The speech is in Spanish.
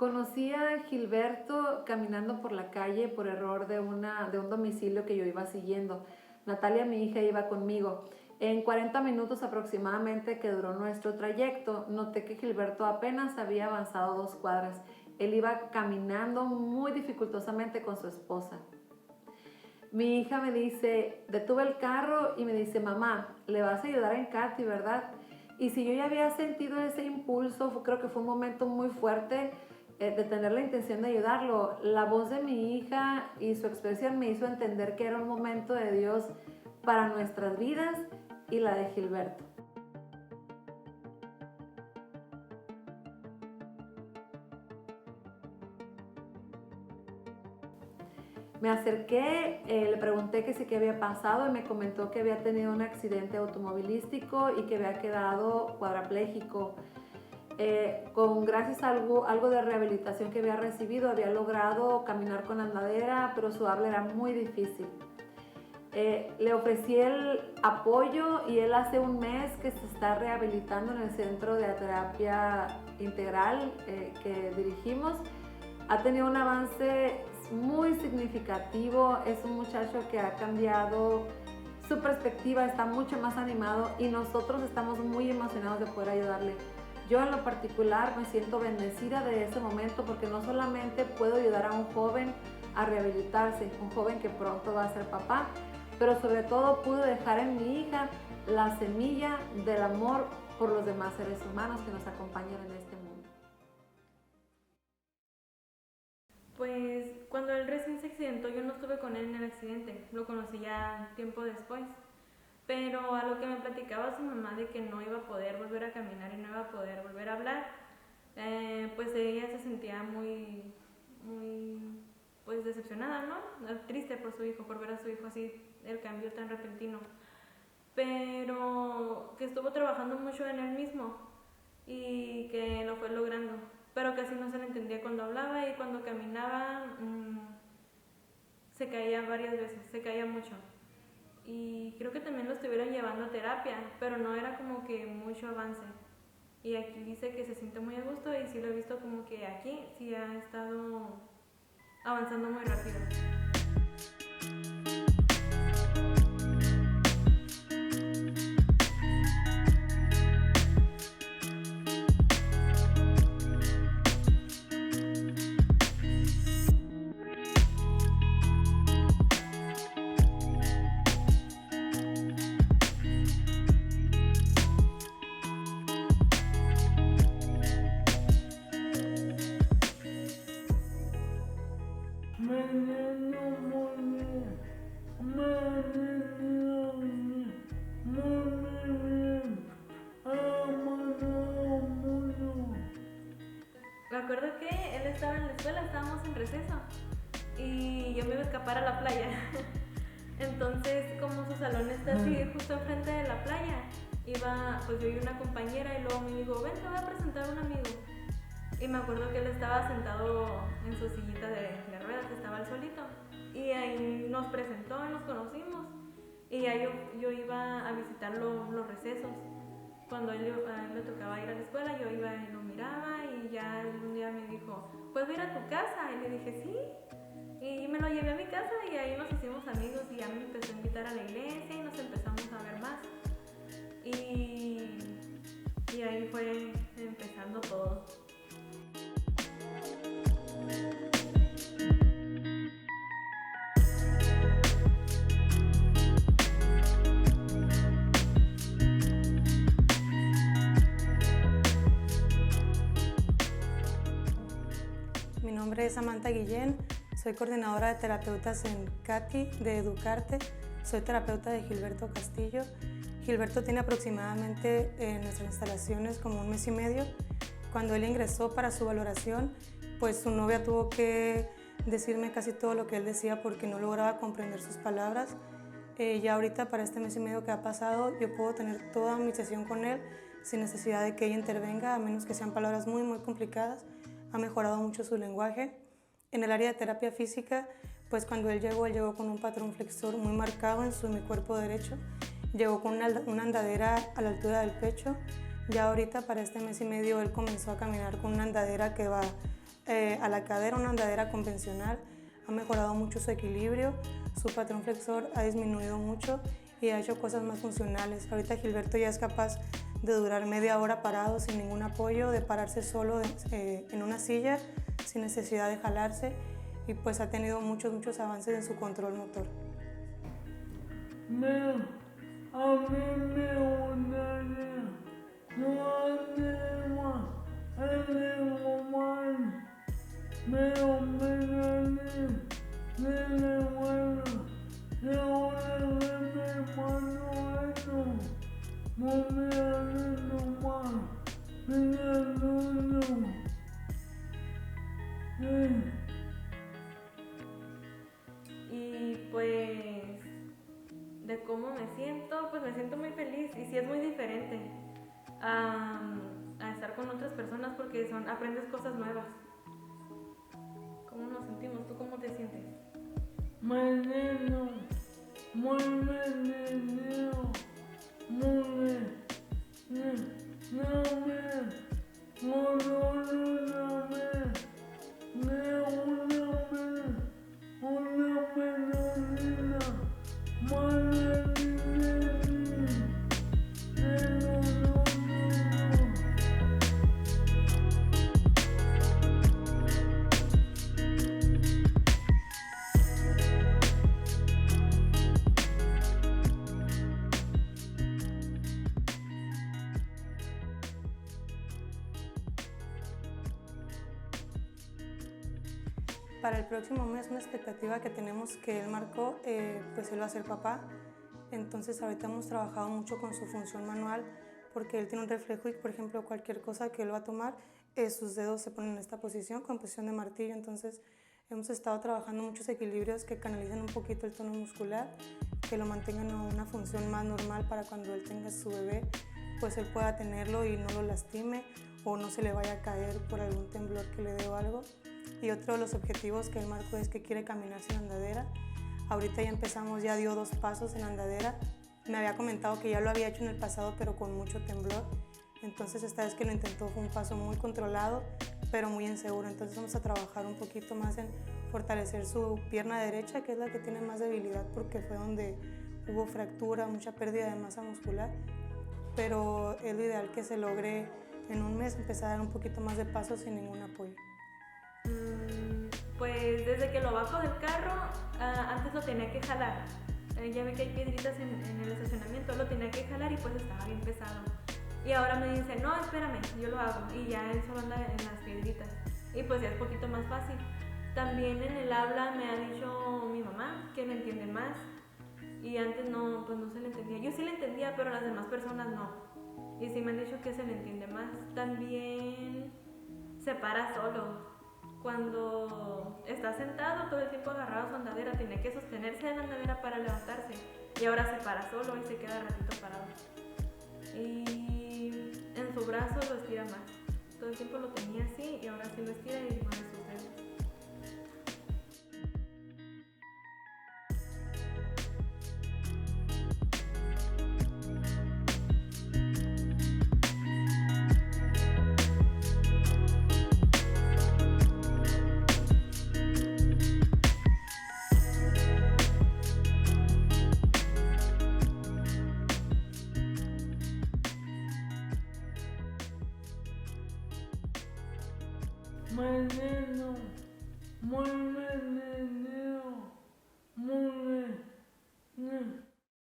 Conocí a Gilberto caminando por la calle por error de un domicilio que yo iba siguiendo. Natalia, mi hija, iba conmigo. En 40 minutos aproximadamente que duró nuestro trayecto, noté que Gilberto apenas había avanzado 2 cuadras. Él iba caminando muy dificultosamente con su esposa. Mi hija me dice, detuve el carro y me dice, mamá, le vas a ayudar en Katy, ¿verdad? Y si yo ya había sentido ese impulso, creo que fue un momento muy fuerte de tener la intención de ayudarlo. La voz de mi hija y su expresión me hizo entender que era un momento de Dios para nuestras vidas y la de Gilberto. Me acerqué, le pregunté que sí que había pasado y me comentó que había tenido un accidente automovilístico y que había quedado cuadrapléjico. Gracias a algo de rehabilitación que había recibido, había logrado caminar con andadera, pero su habla era muy difícil. Le ofrecí el apoyo y él hace un mes que se está rehabilitando en el centro de terapia integral que dirigimos. Ha tenido un avance muy significativo, es un muchacho que ha cambiado su perspectiva, está mucho más animado y nosotros estamos muy emocionados de poder ayudarle. Yo en lo particular me siento bendecida de ese momento porque no solamente puedo ayudar a un joven a rehabilitarse, un joven que pronto va a ser papá, pero sobre todo pude dejar en mi hija la semilla del amor por los demás seres humanos que nos acompañan en este mundo. Pues cuando él recién se accidentó yo no estuve con él en el accidente, lo conocí ya tiempo después. Pero a lo que me platicaba su mamá de que no iba a poder volver a caminar y no iba a poder volver a hablar, pues ella se sentía muy pues decepcionada, ¿no? Triste por su hijo, por ver a su hijo así, el cambio tan repentino. Pero que estuvo trabajando mucho en él mismo y que lo fue logrando. Pero casi no se le entendía cuando hablaba y cuando caminaba se caía varias veces, se caía mucho. Y creo que también lo estuvieron llevando a terapia, pero no era como que mucho avance. Y aquí dice que se siente muy a gusto y sí lo he visto como que aquí sí ha estado avanzando muy rápido. Me acuerdo que él estaba en la escuela, estábamos en receso y yo me iba a escapar a la playa. Entonces, como su salón está así justo enfrente de la playa, pues yo y una compañera y luego me dijo, ven, te voy a presentar a un amigo. Y me acuerdo que él estaba sentado en su sillita de ruedas, estaba él solito. Y ahí nos presentó, nos conocimos. Y ahí yo iba a visitar los recesos. Cuando a él le tocaba ir a la escuela, yo iba y lo miraba y ya un día me dijo, ¿puedo ir a tu casa? Y le dije, sí. Y me lo llevé a mi casa y ahí nos hicimos amigos y ya me empezó a invitar a la iglesia y nos empezamos a ver más. Y ahí fue empezando todo. Mi nombre es Samantha Guillén, soy coordinadora de terapeutas en Katy de Educarte, soy terapeuta de Gilberto Castillo. Gilberto tiene aproximadamente en nuestras instalaciones como 1 mes y medio. Cuando él ingresó para su valoración, pues su novia tuvo que decirme casi todo lo que él decía porque no lograba comprender sus palabras. Ya ahorita para este 1 mes y medio que ha pasado, yo puedo tener toda mi sesión con él sin necesidad de que ella intervenga, a menos que sean palabras muy complicadas. Ha mejorado mucho su lenguaje. En el área de terapia física, pues cuando él llegó con un patrón flexor muy marcado en mi cuerpo derecho. Llegó con una andadera a la altura del pecho. Ya ahorita para este 1 mes y medio él comenzó a caminar con una andadera que va a la cadera, una andadera convencional. Ha mejorado mucho su equilibrio, su patrón flexor ha disminuido mucho y ha hecho cosas más funcionales. Ahorita Gilberto ya es capaz de durar media hora parado sin ningún apoyo, de pararse solo en una silla sin necesidad de jalarse, y pues ha tenido muchos avances en su control motor. A mí me gustaría Y pues de cómo me siento, pues me siento muy feliz y sí es muy diferente a estar con otras personas porque aprendes cosas nuevas. ¿Cómo nos sentimos? ¿Tú cómo te sientes? Me siento muy bendecido, muy Para el próximo mes, una expectativa que tenemos que él marcó, pues él va a ser papá. Entonces ahorita hemos trabajado mucho con su función manual porque él tiene un reflejo y, por ejemplo, cualquier cosa que él va a tomar, sus dedos se ponen en esta posición, con posición de martillo. Entonces hemos estado trabajando muchos equilibrios que canalicen un poquito el tono muscular, que lo mantengan a una función más normal para cuando él tenga su bebé, pues él pueda tenerlo y no lo lastime o no se le vaya a caer por algún temblor que le dé o algo. Y otro de los objetivos que él marcó es que quiere caminar sin andadera. Ahorita ya empezamos, ya dio 2 pasos en andadera. Me había comentado que ya lo había hecho en el pasado, pero con mucho temblor. Entonces esta vez que lo intentó fue un paso muy controlado, pero muy inseguro. Entonces vamos a trabajar un poquito más en fortalecer su pierna derecha, que es la que tiene más debilidad porque fue donde hubo fractura, mucha pérdida de masa muscular. Pero es lo ideal que se logre en un mes empezar a dar un poquito más de pasos sin ningún apoyo. Pues desde que lo bajo del carro, antes lo tenía que jalar. Ya ve que hay piedritas en el estacionamiento, lo tenía que jalar y pues estaba bien pesado. Y ahora me dice, no, espérame, yo lo hago. Y ya él solo anda en las piedritas. Y pues ya es un poquito más fácil. También en el habla me ha dicho mi mamá que me entiende más. Y antes no, pues no se le entendía. Yo sí le entendía, pero las demás personas no. Y sí me han dicho que se le entiende más. También se para solo. Cuando está sentado todo el tiempo agarrado a su andadera, tiene que sostenerse en la andadera para levantarse. Y ahora se para solo y se queda ratito parado. Y en su brazo lo estira más. Todo el tiempo lo tenía así y ahora sí lo estira y mueve sus dedos. me siento muy bendecido, muy